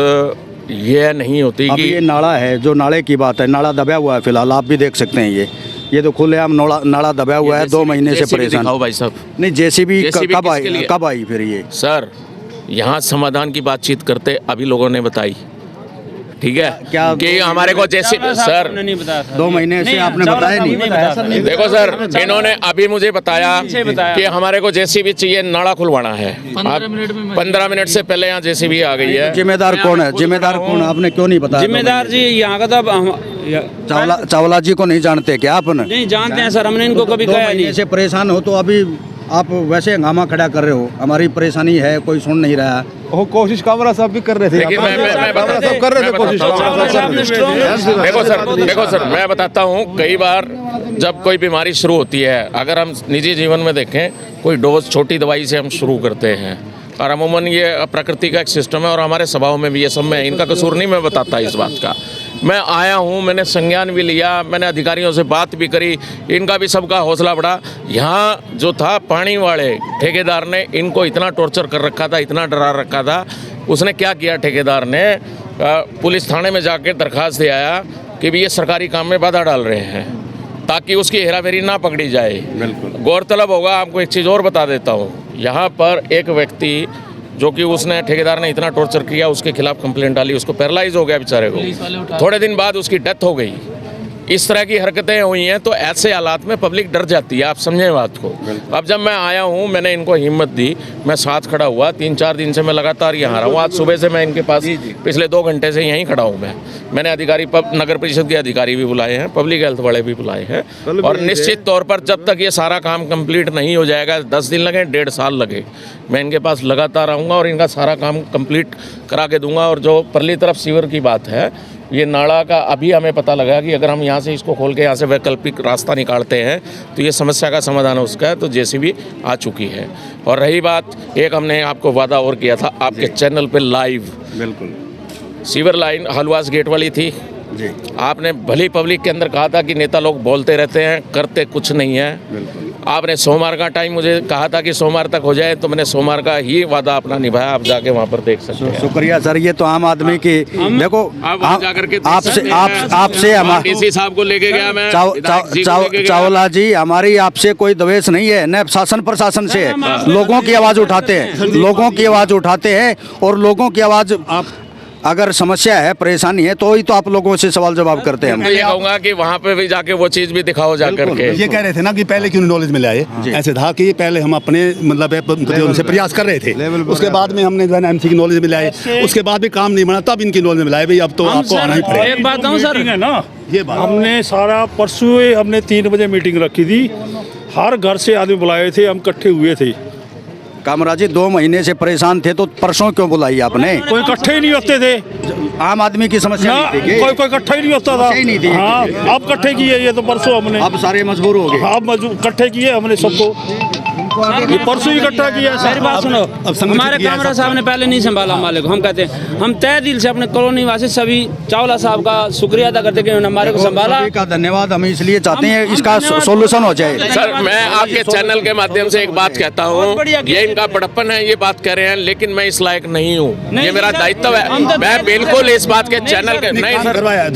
ये नहीं होती कि ये नाला है, जो नाले की बात है, नाला दबा हुआ है फिलहाल, आप भी देख सकते हैं। ये तो खुलेआम नाला दबा हुआ है, 2 महीने से परेशान। भाई साहब, नहीं, जेसीबी कब आई फिर ये? सर, यहाँ समाधान की बातचीत करते अभी लोगों ने बताई, ठीक है क्या कि हमारे को जैसे सर 2 महीने से आपने बताया नहीं? देखो सर, इन्होंने अभी मुझे बताया कि हमारे को जेसीबी चाहिए, नाला खुलवाना है। 15 मिनट से पहले यहाँ जेसीबी आ गई है। जिम्मेदार कौन है? जिम्मेदार कौन, आपने क्यों नहीं बताया? जिम्मेदार जी यहाँ का था, चावला जी को नहीं जानते क्या आपने? नहीं जानते हैं सर, हमने इनको कभी कहा नहीं। ऐसे परेशान हो तो अभी आप वैसे हंगामा खड़ा कर रहे हो, हमारी परेशानी है, कोई सुन नहीं रहा। वो कोशिश कामरा साहब भी कर रहे थे, देखो सर, मैं बताता हूँ, कई बार जब कोई बीमारी शुरू होती है, अगर हम निजी जीवन में देखें, कोई डोज छोटी दवाई से हम शुरू करते हैं और अमूमन ये प्रकृति का एक सिस्टम है और हमारे स्वभाव में भी ये सब में इनका कसूर नहीं, मैं बताता इस बात का। मैं आया हूँ, मैंने संज्ञान भी लिया, मैंने अधिकारियों से बात भी करी, इनका भी सबका हौसला बढ़ा। यहाँ जो था पानी वाले ठेकेदार ने इनको इतना टॉर्चर कर रखा था, इतना डरा रखा था। उसने क्या किया, ठेकेदार ने पुलिस थाने में जाकर दरखास्त दे आया कि भी ये सरकारी काम में बाधा डाल रहे हैं ताकि उसकी हेराफेरी ना पकड़ी जाए। बिल्कुल गौरतलब होगा, आपको एक चीज़ और बता देता हूँ, यहाँ पर एक व्यक्ति जो कि उसने ठेकेदार ने इतना टॉर्चर किया, उसके खिलाफ कंप्लेंट डाली, उसको पैरालाइज हो गया बेचारे को, थोड़े दिन बाद उसकी डेथ हो गई। इस तरह की हरकतें हुई हैं तो ऐसे हालात में पब्लिक डर जाती है, आप समझें बात को। अब जब मैं आया हूँ, मैंने इनको हिम्मत दी, मैं साथ खड़ा हुआ, 3-4 दिन से मैं लगातार यहाँ रहा हूँ। आज सुबह से मैं इनके पास पिछले 2 घंटे से यहीं खड़ा हूँ। मैंने अधिकारी नगर परिषद के अधिकारी भी बुलाए हैं, पब्लिक हेल्थ वाले भी बुलाए हैं, और निश्चित तौर पर जब तक ये सारा काम कंप्लीट नहीं हो जाएगा, 10 दिन लगे, 1.5 साल लगे, मैं इनके पास लगातार आऊँगा और इनका सारा काम कंप्लीट करा के दूंगा। और जो परली तरफ सीवर की बात है, ये नाला का अभी हमें पता लगा कि अगर हम यहाँ से इसको खोल के यहाँ से वैकल्पिक रास्ता निकालते हैं तो ये समस्या का समाधान हो उसका है। तो जेसीबी आ चुकी है। और रही बात, एक हमने आपको वादा और किया था आपके चैनल पे लाइव, बिल्कुल सीवर लाइन हलवास गेट वाली थी जी, आपने भली पब्लिक के अंदर कहा था कि नेता लोग बोलते रहते हैं करते कुछ नहीं है। बिल्कुल। आपने सोमवार का टाइम मुझे कहा था कि सोमवार तक हो जाए, तो मैंने सोमवार का ही वादा अपना निभाया। आप जाके वहाँ पर देख सकते हैं। शुक्रिया सर। ये तो आम आदमी की देखो, आप वहाँ जाकर के आपसे हमारा डीसी साहब को लेके गया मैं, चावला जी, हमारी आपसे कोई द्वेष नहीं है, न शासन प्रशासन से है। लोगों की आवाज़ उठाते हैं, लोगों की आवाज़ उठाते हैं, और लोगों की आवाज़ अगर समस्या है, परेशानी है, तो ही तो आप लोगों से सवाल जवाब करते हैं। मैं ये कहूँगा कि वहाँ पे भी जाके वो चीज़ भी दिखाओ जाकर के। ये कह रहे थे ना कि पहले क्यों नॉलेज में लाए, ऐसे था कि पहले हम अपने मतलब उनसे प्रयास कर रहे थे, उसके बाद में हमने जो है एमसी की नॉलेज में लाए, उसके बाद भी काम नहीं बना, तब इनकी नॉलेज में लाए। भाई अब तो आपको आना ही पड़ेगा। एक बात कहूँ सर, है ना, ये बात हमने सारा परसों हमने 3 बजे मीटिंग रखी थी, हर घर से आदमी बुलाए थे, हम इकट्ठे हुए थे। कामराज जी 2 महीने से परेशान थे, तो परसों क्यों बुलाई आपने? कोई इकट्ठे ही नहीं होते थे, आम आदमी की समस्या ना, नहीं थी कि? कोई इकट्ठा ही नहीं होता था। ही नहीं थी। हाँ, अब इकट्ठे किए ये तो परसों हमने, अब सारे मजबूर हो गए। अब इकट्ठे किए हमने सबको, ये परसों इकट्ठा किया। मेरी बात सुनो, हमारे कामरा साहब ने पहले नहीं संभाला मालिक। हम कहते हैं, हम तय दिल से अपने कॉलोनी वासी सभी चावला साहब का शुक्रिया अदा करते हैं कि उन्होंने हमारे को संभाला। सभी का धन्यवाद। हम इसलिए चाहते हैं इसका सोल्यूशन हो जाए। सर, मैं आपके चैनल के माध्यम से एक बात कहता हूँ, ये इनका बड़प्पन है, ये बात कह रहे हैं, लेकिन मैं इस लायक नहीं हूँ। ये मेरा दायित्व है। मैं बिल्कुल इस बात के चैनल के नहीं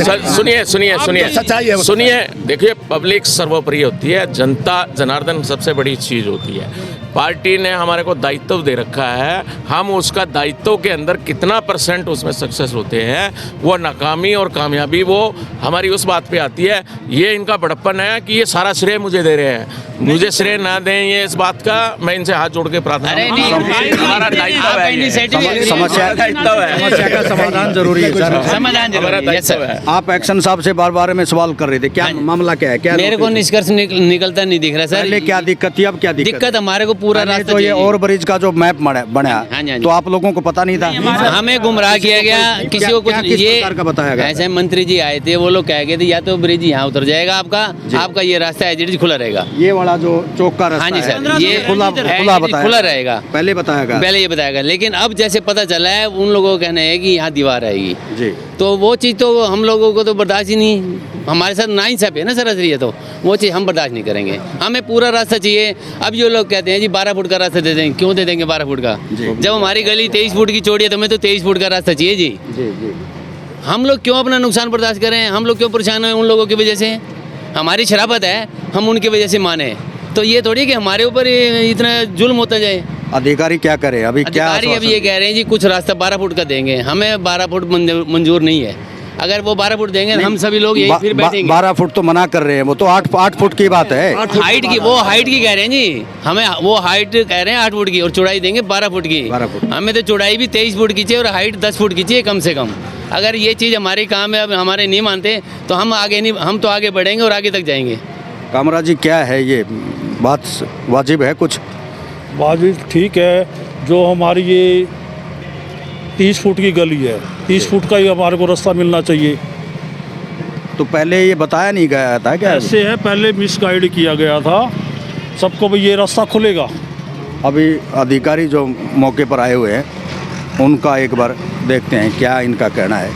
सर, सुनिए सुनिए सुनिए सुनिए, देखिए पब्लिक सर्वोपरि होती है, जनता जनार्दन सबसे बड़ी चीज़ होती है। पार्टी ने हमारे को दायित्व दे रखा है, हम उसका दायित्व के अंदर कितना % उसमें सक्सेस होते हैं, वो नाकामी और कामयाबी वो हमारी उस बात पे आती है। ये इनका बड़प्पन है कि ये सारा श्रेय मुझे दे रहे हैं, मुझे श्रेय ना दें, ये इस बात का मैं इनसे हाथ जोड़ के प्रार्थना हमारा दायित्व है, समस्या का समाधान जरूरी है सर, समाधान जरूरी है। आप एक्शन साहब से बार में सवाल कर रहे थे, क्या मामला क्या है? क्या मेरे को निष्कर्ष निकलता नहीं दिख रहा सर। पहले क्या दिक्कत थी, अब क्या दिक्कत हमारे को पूरा रास्ता तो ये ओवर ब्रिज का जो मैप बना हाँ जी। तो आप लोगों को पता नहीं था? हमें गुमराह किया गया, किसी को कुछ ये बताया गया? ऐसे मंत्री जी आए थे, वो लोग कह गए थे या तो ब्रिज यहाँ उतर जाएगा आपका ये रास्ता एज खुला रहेगा। ये वाला जो चौक का रास्ता हाँ जी सर, ये खुला रहेगा, पहले बताया गया, पहले ये बताया। लेकिन अब जैसे पता चला है, उन लोगों का कहना है कि यहाँ दीवार आएगी जी, तो वो चीज़ तो हम लोगों को तो बर्दाश्त ही नहीं, हमारे साथ नाइंसाफी है ना सर, असली है तो वो चीज़ हम बर्दाश्त नहीं करेंगे। हमें पूरा रास्ता चाहिए। अब ये लोग कहते हैं जी 12 फुट का रास्ता दे देंगे, क्यों दे देंगे 12 फुट का? जब हमारी गली 23 फुट की चौड़ी है तो हमें तो 23 फुट का रास्ता चाहिए जी। हम लोग क्यों अपना नुकसान बर्दाश्त करें? हम लोग क्यों परेशान हैं उन लोगों की वजह से? हमारी शराफत है, हम उनकी वजह से माने, तो ये थोड़ी कि हमारे ऊपर इतना जुल्म होता जाए। अधिकारी क्या करे अभी? क्या अधिकारी अभी ये कह रहे हैं जी कुछ रास्ता 12 फुट का देंगे, हमें 12 फुट मंजूर नहीं है। अगर वो 12 फुट देंगे हम सभी लोग यही फिर बैठेंगे। 12 फुट तो मना कर रहे हैं, वो तो 8 फुट की बात है। हाइट की, वो हाइट की कह रहे हैं जी, हमें वो हाइट कह रहे हैं 8 फुट की, और चौड़ाई देंगे 12 फुट की। 12 फुट। हमें तो चौड़ाई भी 23 फुट की चाहिए और हाइट 10 फुट की चाहिए कम से कम। अगर ये चीज़ हमारे काम है, अब हमारे नहीं मानते तो हम आगे नहीं, हम तो आगे बढ़ेंगे और आगे तक जाएंगे। कामराज जी क्या है ये बात वाजिब है? कुछ वाजिब ठीक है, जो हमारी ये 30 फुट की गली है, 30 फुट का ही हमारे को रास्ता मिलना चाहिए। तो पहले ये बताया नहीं गया था क्या? ऐसे है, पहले मिसगाइड किया गया था सबको, भी ये रास्ता खुलेगा। अभी अधिकारी जो मौके पर आए हुए हैं उनका एक बार देखते हैं क्या इनका कहना है।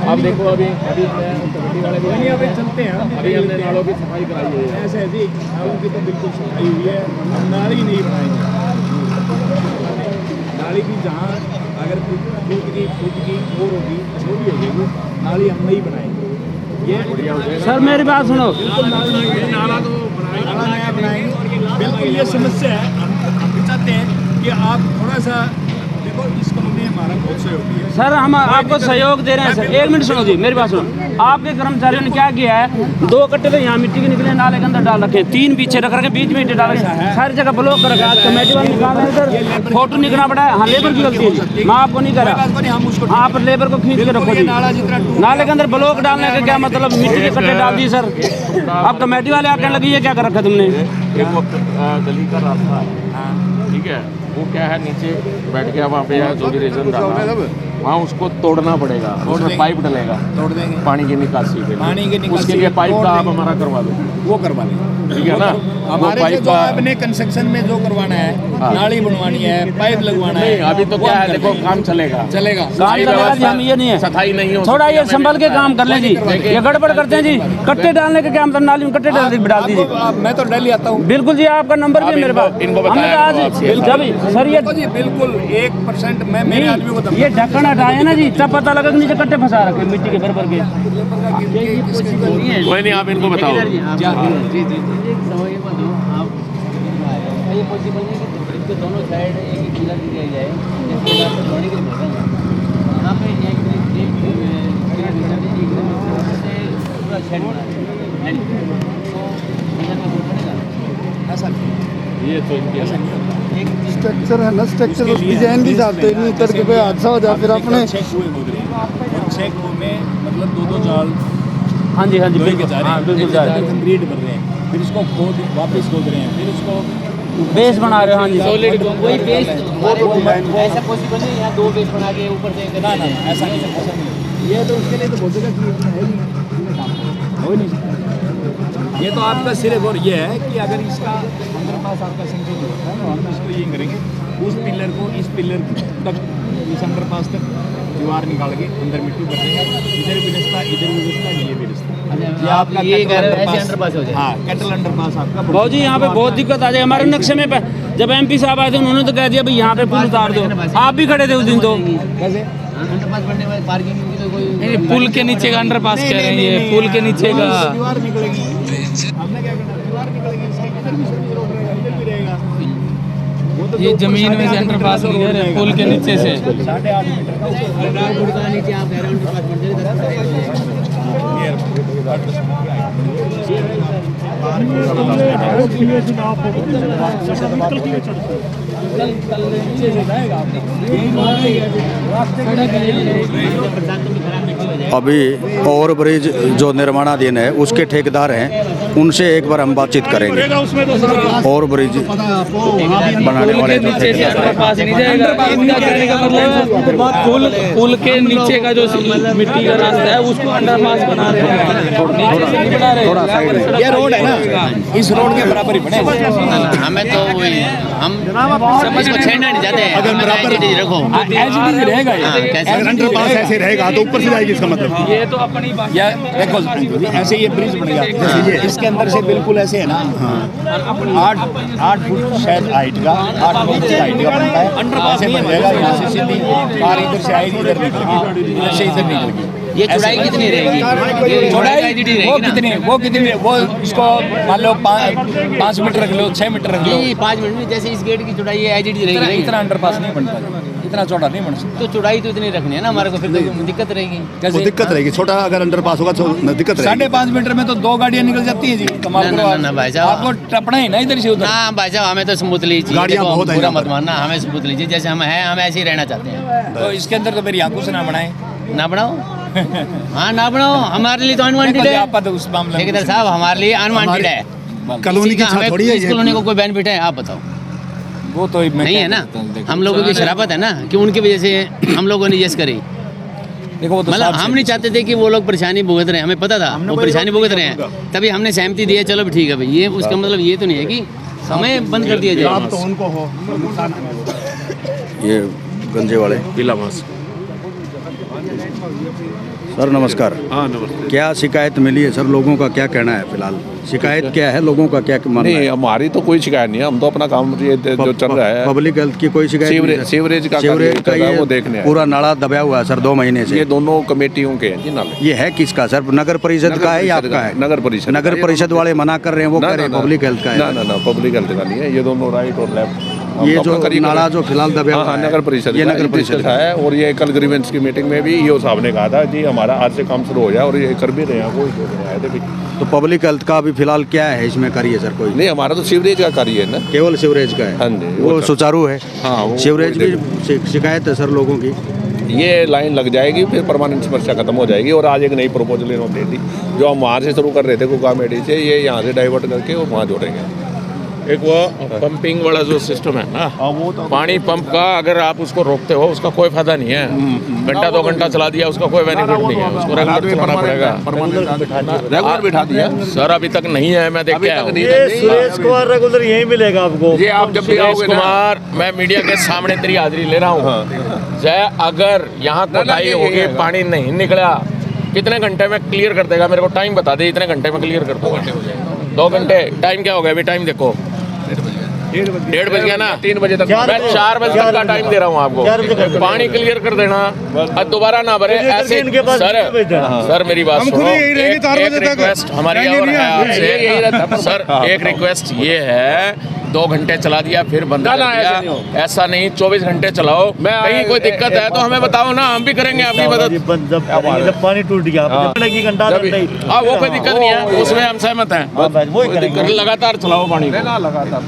आप देखो अभी चलते हैं, अभी हमने नालों की सफाई कराई है, ऐसे ऐसी नालों की तो बिल्कुल सफाई हुई है, हम नाली नहीं बनाएंगे। नाली की जहाँ अगर फुट की और होगी, छोटी होगी, वो नाली हम नहीं बनाएंगे। ये सर मेरी बात सुनो, नाला तो बनाएंगे, बिल्कुल ये समस्या है। हम चाहते हैं कि आप थोड़ा सा देखो, इस कॉलोनी हमारा सर हम आपको सहयोग दे रहे हैं सर। एक मिनट सुनो जी, मेरी बात सुनो। आपके कर्मचारियों ने क्या किया है, 2 कट्टे तो यहाँ मिट्टी के निकले नाले के अंदर डाल रखे, 3 पीछे रख रखे, बीच में ईंटें डाल रखे, सारी जगह ब्लॉक कर रखा है। कमेटी वाले निकाल रहे हैं सर, फोटो निकलना पड़ा है। हाँ, लेबर की गलती है जी, मैं आपको नहीं कह रहा। आप लेबर को खींच के रखो जी। नाले के अंदर ब्लॉक डालने का क्या मतलब, मिट्टी के कट्टे डाल दिए सर। अब कमेटी वाले आके लगी, ये क्या कर रखा तुमने? एक वक्त गली का रास्ता है, ठीक है, वो क्या है, नीचे बैठ गया वहाँ पे है जो भी रीजन डाला, वहाँ उसको तोड़ना पड़ेगा, उसमें पाइप डलेगा, तोड़ देंगे पानी की निकासी के लिए। पानी की निकासी उसके लिए पाइप का आप हमारा करवा दो, वो करवा दें, ठीक है ना। हमारे पाइप का अपने कंस्ट्रक्शन में जो करवाना है, नाली बनवानी है, पाइप लगवाना है, अभी तो क्या है, देखो काम चलेगा चलेगा, हम ये नहीं है, सफाई नहीं हो, थोड़ा ये संभल के काम कर लें जी। ये गड़बड़ करते हैं जी, कट्टे डालने का क्या मतलब, नाली में कट्टे डाल दीजिए। मैं तो डेली आता हूँ। बिल्कुल जी, आपका नंबर भी है मेरे पास। हमने आज जब सर ये बिल्कुल 1% मैं मेरे आदमी को ये ढक्कन हटाए ना जी, तब पता लगा कि नीचे कट्टे फंसा रखे मिट्टी के भर भर के। कोई नहीं, आप इनको बताओ। ये पॉसिबल नहीं कि ब्रिज के दोनों साइड एक ही पिलर दिया जाए, जोड़ने के लिए बोल रहा हूँ। यहाँ पे एक पूरा शेड बना है, ये तो स्ट्रक्चर है ना, स्ट्रक्चर डिजाइन भी चाहते हैं, नहीं करके कोई हादसा हो जाए फिर अपने चेक में मतलब 2-2 जाल हाँ जी बिल्कुल, कंक्रीट कर रहे हैं, फिर उसको वापस खोद रहे हैं, फिर उसको बेस बना रहे हो। हाँ जी, सॉलिड वही बेस, ऐसा पॉसिबल नहीं यहाँ 2 बेस बना के ऊपर से ना ऐसा नहीं। ये तो उसके लिए तो बोल देगा कि इतना है ही हो नहीं सकता। ये तो आपका सिर्फ और ये है कि अगर इसका अंडरपास आपका सेंक्शन होता है ना, हम इसको ये करेंगे, उस पिलर को इस पिलर तक, इस अंडरपास तक दीवार निकाल के अंदर मिट्टी भर देंगे, इधर भी रास्ता, इधर भी रास्ता, ये भी रास्ता। ये आपका ये ऐसे अंडरपास हो जाए। हाँ, कैटल अंडरपास आपका। भाऊ जी यहाँ पे बहुत दिक्कत आ जाए। हमारे नक्शे में जब MP साहब आए थे, उन्होंने तो कह दिया भाई यहाँ पे पुल उतार दो। आप भी खड़े थे उस दिन तो। कैसे अंडरपास बनने वाली पार्किंग की तो कोई पुल के नीचे का अंडरपास कह रहे हैं, ये पुल के नीचे का। दीवार निकलेगी, हमने क्या करना, दीवार निकलेगी, इधर भी सब रोक रहेगा, इधर भी रहेगा। ये जमीन में से अंडरपास नहीं कह रहे, पुल के नीचे से 8.5 मीटर का नीचे आप कह रहे हो अंडरपास बन जाए। अभी ओवर ब्रिज जो निर्माणाधीन है उसके ठेकेदार हैं, उनसे एक बार हम बातचीत करेंगे। ओवर ब्रिज बनाने वाले जो ठेकेदार पास नहीं जाएगा। इनका कहने का मतलब पुल के नीचे का जो मिट्टी का रास्ता है उसको अंडरपास बना रहे हैं, थोड़ा साइड ये रोड है ना, इस रोड के बराबर ही बनेगा। हमें तो वही हम इसको छेड़ना नहीं चाहते हैं। अगर बराबर रखो एचडी रहेगा ये। अगर अंडरपास ऐसे रहेगा तो ऊपर से जाएगी, इसका मतलब ये तो अपनी बात। या देखो ऐसे ये ब्रिज बनेगा, इसके अंदर से बिल्कुल ऐसे है ना, 8 फुट शायद हाइट का, 8 फुट हाइट का बनता है, अंडरपास बन जाएगा। यहाँ से सीधी कार इधर से आएगी, इधर निकलेगी, इधर से इधर निकलेगी। ये चौड़ाई कितनी रहेगी? चौड़ाई वो कितनी वो इसको मान लो 5 मीटर रख लो, 6 मीटर रख लो। 5 मिनट में जैसे इस गेट की चौड़ाई है एचडी रहेगी। इतना अंडरपास नहीं बनता, इतना चौड़ा नहीं बन सकता। तो चौड़ाई तो इतनी रखनी है ना हमारे को, फिर तो दिक्कत रहेगी। वो दिक्कत रहेगी। छोटा अगर अंडरपास होगा तो दिक्कत रहेगी। 5.5 मीटर में तो 2 गाड़ियाँ निकल जाती हैं जी। कमाल करो आप। ना भाई साहब, आपको टपना ही ना इधर से उधर। ना भाई साहब, हमें तो सबूत लीजिए, गाड़ियाँ बहुत हैं पूरा यहाँ मत पर। मानना, हमें सबूत लीजिए जैसे हम हैं, हम ऐसे ही रहना चाहते हैं। तो इसके अंदर तो मेरी आंखों से ना बनाए, ना बनाओ। हाँ ना बनाओ, हमारे लिए तो अनवांटेड है। आप तो उस मामले में ठेकेदार साहब हमारे लिए अनवांटेड है। कॉलोनी की छत थोड़ी है इस ये। कॉलोनी को कोई बेनिफिट है आप बताओ? वो तो नहीं है ना। हम लोगों की शराफत है ना कि उनकी वजह से हम लोगों ने यस करी। देखो वो तो मतलब हम नहीं चाहते थे कि वो लोग परेशानी भुगत रहे हैं, हमें पता था वो परेशानी भुगत रहे हैं, तभी हमने सहमति दी है। चलो भी ठीक है भाई, ये उसका मतलब ये तो नहीं है कि हमें बंद कर दिया जाए। तो उनको हो ये गंजे वाले पीला मास। सर नमस्कार। हाँ नमस्ते। क्या शिकायत मिली है सर? लोगों का क्या कहना है फिलहाल? शिकायत क्या है, लोगों का क्या मानना नहीं, है? हमारी तो कोई शिकायत नहीं है, हम तो अपना काम ये जो चल रहा है। पब्लिक हेल्थ की कोई शिकायत नहीं है? सीवरेज का सीवरेज का ये ये वो देखने आए। पूरा नाला दबा हुआ है सर 2 महीने से। ये दोनों कमेटियों के हैं जी नाले। ये है किसका सर? नगर परिषद का है या आपका है? नगर परिषद। नगर परिषद वाले मना कर रहे हैं, वो कह रहे हैं पब्लिक हेल्थ का है। ना पब्लिक हेल्थ का नहीं है, ये दोनों राइट और लेफ्ट ये जो नाला जो फिलहाल दबे हुआ है, नगर परिषद ये नगर परिषद का है। और ये कल ग्रीवेंस की मीटिंग में भी ईओ साहब ने कहा था जी हमारा आज से काम शुरू हो जाए, और ये कर भी रहे हैं, कोई नहीं आए थे भी। तो पब्लिक हेल्थ का अभी फिलहाल क्या है इसमें करिए सर कोई? नहीं, हमारा तो सीवरेज का कार्य है ना, केवल सीवरेज का है। हाँ जी, वो सुचारू है। हाँ, वो सीवरेज की शिकायत है सर लोगों की। ये लाइन लग जाएगी, फिर परमानेंट समस्या खत्म हो जाएगी। और आज एक नई प्रपोजल इन्होंने दी थी, जो हम वहाँ से शुरू कर रहे थे कुकामेडी से, ये यहाँ से डाइवर्ट करके और वहाँ जोड़ेंगे। एक वो पंपिंग वाला जो सिस्टम है ना, पानी पंप का अगर आप उसको रोकते हो उसका कोई फायदा नहीं है। घंटा 2 घंटा चला दिया उसका कोई बेनिफिट नहीं है, उसको रेगुलर चलाना पड़ेगा। रेगुलर बिठा दिया सर, अभी तक नहीं है, मैं देख के आया हूं। सुरेश कुमार रेगुलर यहीं मिलेगा आपको। ये आप जब भी आओगे कुमार, मैं मीडिया के सामने तेरी हाजिरी ले रहा हूँ। जय अगर यहाँ कोताही होगी, पानी नहीं निकला, कितने घंटे में क्लियर कर देगा? मेरे को टाइम बता दे, इतने घंटे में क्लियर कर दूंगा। 2 घंटे टाइम क्या हो गया अभी? टाइम देखो, 1:30 बज गया ना, 3 बजे तक, मैं 4 बजे तक का टाइम दे रहा हूँ आपको। पानी क्लियर कर देना, अब दोबारा ना भरे ऐसे। सर मेरी बात सुनो, एक रिक्वेस्ट हमारी और है आपसे सर, एक रिक्वेस्ट ये है, 2 घंटे चला दिया फिर बंद कर दिया, ऐसा नहीं 24 घंटे चलाओ। कहीं कोई दिक्कत है तो हमें बताओ ना, हम भी करेंगे आपकी मदद। जब पानी टूट गया घंटा, वो कोई दिक्कत नहीं है, उसमें हम सहमत हैं। लगातार चलाओ पानी, लगातार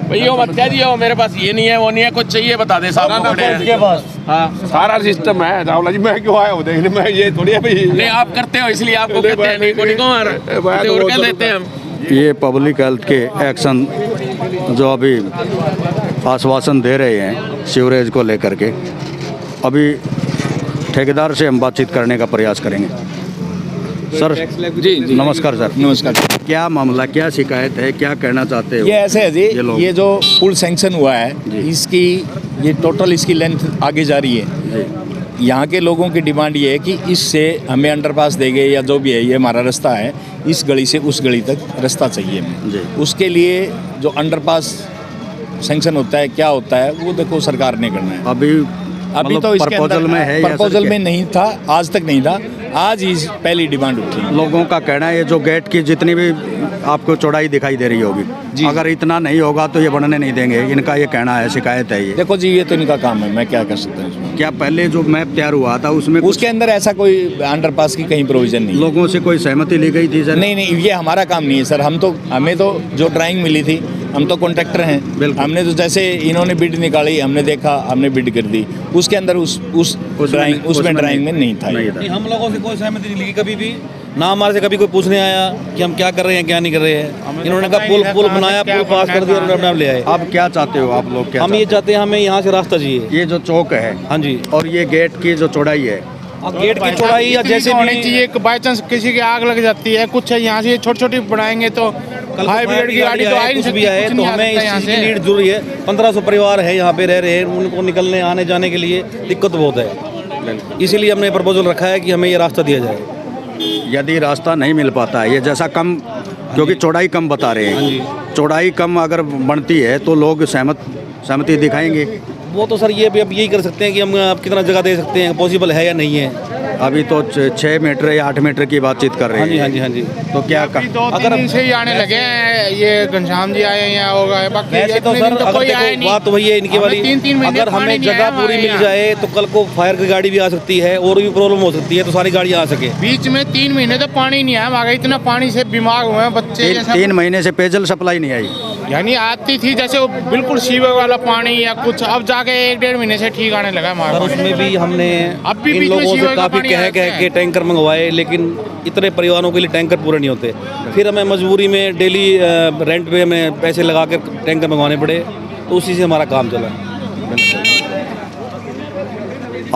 भैया मत कह दियो मेरे पास ये नहीं है वो नहीं है, कुछ चाहिए बता दे साहब के पास। हाँ, सारा सिस्टम है राहुल जी, मैं क्यों आया हूँ देखने, मैं ये थोड़ी है भाई। नहीं, आप करते हो इसलिए आपको कहते हैं, नहीं को और क्या देते हैं हम। ये पब्लिक हेल्थ के एक्शन जो अभी आश्वासन दे रहे हैं सीवरेज को लेकर के, अभी ठेकेदार से हम बातचीत करने का प्रयास करेंगे। सर जी नमस्कार सर। नमस्कार। क्या मामला, क्या शिकायत है, क्या कहना चाहते हो? ये ऐसे है जी, ये जो पुल सैंक्शन हुआ है इसकी ये टोटल इसकी लेंथ आगे जा रही है। यहाँ के लोगों की डिमांड ये है कि इससे हमें अंडरपास देंगे या जो भी है, ये हमारा रास्ता है, इस गली से उस गली तक रास्ता चाहिए हमें। उसके लिए जो अंडरपास सैंक्शन होता है, क्या होता है, वो देखो सरकार ने करना है। अभी तो इसके प्रपोजल में है, प्रपोजल में नहीं था, आज तक नहीं था, आज ही पहली डिमांड उठी। लोगों का कहना है ये जो गेट की जितनी भी आपको चौड़ाई दिखाई दे रही होगी, अगर इतना नहीं होगा तो ये बनने नहीं देंगे, इनका ये कहना है, शिकायत है ये। देखो जी, ये तो इनका काम है, मैं क्या कर सकता हूँ। क्या पहले जो मैप तैयार हुआ था उसमें उसके अंदर ऐसा कोई अंडरपास की कहीं प्रोविजन नहीं? लोगों से कोई सहमति ली गई थी सर? नहीं, ये हमारा काम नहीं है सर। हमें तो जो ड्राइंग मिली थी, हम तो कॉन्ट्रैक्टर हैं, हमने तो जैसे इन्होंने बिड निकाली, हमने देखा, हमने बिड कर दी, उसके अंदर उस ड्राइंग में नहीं था। हम लोगों से कोई सहमति नहीं ली कभी भी, ना हमारे से कभी कोई पूछने आया कि हम क्या कर रहे हैं क्या नहीं कर रहे हैं। इन्होंने कहा पुल बनाया, पुल पास कर दिया, उन्होंने अपना ले आए। आप क्या चाहते हो? आप लोग क्या? हम ये चाहते हैं, हमें यहाँ से रास्ता चाहिए। ये जो चौक है, हाँ जी, और ये गेट की जो चौड़ाई है, गेट की चौड़ाई या जैसे होनी चाहिए, बाई चांस किसी की आग लग जाती है, कुछ है यहाँ से छोटी छोटी बनाएंगे तो हाई ब्रिगेड की गाड़ी तो आ ही नहीं सकती, है, तो हमें इस चीज़ की लीड जरूरी है। 1500 परिवार है यहाँ पे रह रहे हैं, उनको निकलने आने जाने के लिए दिक्कत बहुत है, इसीलिए हमने प्रपोजल रखा है कि हमें ये रास्ता दिया जाए। यदि रास्ता नहीं मिल पाता है, ये जैसा कम, क्योंकि चौड़ाई कम बता रहे हैं, चौड़ाई कम अगर बनती है तो लोग सहमति दिखाएंगे। वो तो सर ये भी अब यही कर सकते हैं कि हम आप कितना जगह दे सकते हैं, पॉसिबल है या नहीं है। अभी तो 6 मीटर या 8 मीटर की बातचीत कर रहे हैं। हाँ जी, हाँ जी। तो क्या अगर से ही आने लगे हैं, ये घनश्याम जी आए हैं यहाँ होगा, बाकी तो सर अगर देखो बात वही है इनकी वाली, अगर हमें जगह पूरी मिल जाए तो कल को फायर की गाड़ी भी आ सकती है और भी प्रॉब्लम हो सकती है, तो सारी गाड़ियाँ आ सके। बीच में 3 महीने तो पानी नहीं आया, आगे इतना पानी से बीमार हुए हैं बच्चे। 3 महीने से पेयजल सप्लाई नहीं आई, यानी आती थी जैसे वो बिल्कुल सीवर वाला पानी या कुछ, अब जाके 1-1.5 महीने से ठीक आने लगा हमारा। उसमें भी हमने इन लोगों से काफ़ी कह के टैंकर मंगवाए, लेकिन इतने परिवारों के लिए टैंकर पूरे नहीं होते। फिर हमें मजबूरी में डेली रेंट पे हमें पैसे लगा कर टैंकर मंगवाने पड़े, तो उसी से हमारा काम चला।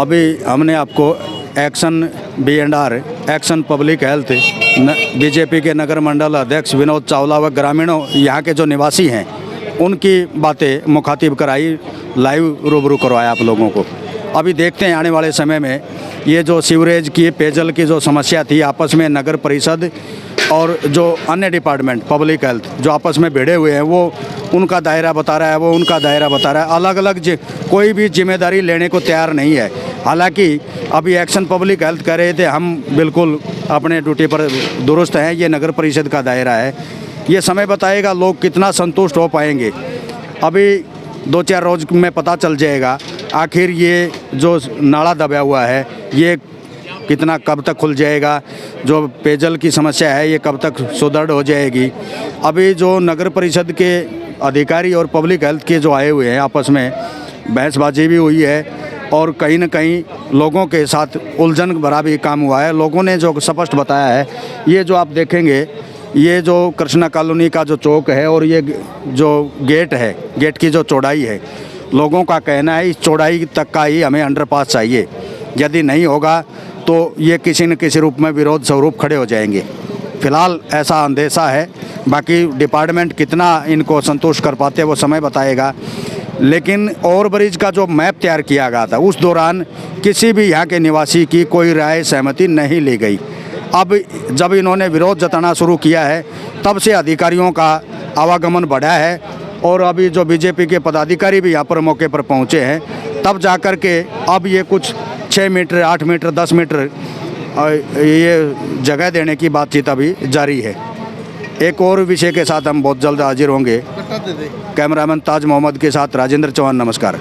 अभी हमने आपको action B&R, action public health, BJP के नगर मंडल अध्यक्ष विनोद चावला व ग्रामीणों यहाँ के जो निवासी हैं उनकी बातें मुखातिब कराई, लाइव रूबरू करवाया आप लोगों को। अभी देखते हैं आने वाले समय में ये जो सीवरेज की, पेयजल की जो समस्या थी, आपस में नगर परिषद और जो अन्य डिपार्टमेंट पब्लिक हेल्थ जो आपस में भिड़े हुए हैं, वो उनका दायरा बता रहा है, वो उनका दायरा बता रहा है, अलग अलग कोई भी जिम्मेदारी लेने को तैयार नहीं है। हालांकि अभी एक्शन पब्लिक हेल्थ कह रहे थे हम बिल्कुल अपने ड्यूटी पर दुरुस्त हैं, ये नगर परिषद का दायरा है, ये समय बताएगा लोग कितना संतुष्ट हो पाएंगे। अभी 2-4 रोज़ में पता चल जाएगा आखिर ये जो नाला दबा हुआ है ये कितना कब तक खुल जाएगा, जो पेयजल की समस्या है ये कब तक सुदृढ़ हो जाएगी। अभी जो नगर परिषद के अधिकारी और पब्लिक हेल्थ के जो आए हुए हैं आपस में बहसबाजी भी हुई है और कहीं न कहीं लोगों के साथ उलझन भरा भी काम हुआ है। लोगों ने जो स्पष्ट बताया है, ये जो आप देखेंगे ये जो कृष्णा कॉलोनी का जो चौक है और ये जो गेट है, गेट की जो चौड़ाई है, लोगों का कहना है इस चौड़ाई तक का ही हमें अंडरपास चाहिए। यदि नहीं होगा तो ये किसी न किसी रूप में विरोध स्वरूप खड़े हो जाएंगे। फ़िलहाल ऐसा अंदेशा है, बाकी डिपार्टमेंट कितना इनको संतुष्ट कर पाते हैं वो समय बताएगा। लेकिन ओवरब्रिज का जो मैप तैयार किया गया था उस दौरान किसी भी यहाँ के निवासी की कोई राय सहमति नहीं ली गई। अब जब इन्होंने विरोध जताना शुरू किया है तब से अधिकारियों का आवागमन बढ़ा है और अभी जो बीजेपी के पदाधिकारी भी यहाँ पर मौके पर पहुँचे हैं, तब जाकर के अब ये कुछ 6 मीटर 8 मीटर 10 मीटर ये जगह देने की बातचीत अभी जारी है। एक और विषय के साथ हम बहुत जल्द हाजिर होंगे। कैमरामैन ताज मोहम्मद के साथ राजेंद्र चौहान, नमस्कार।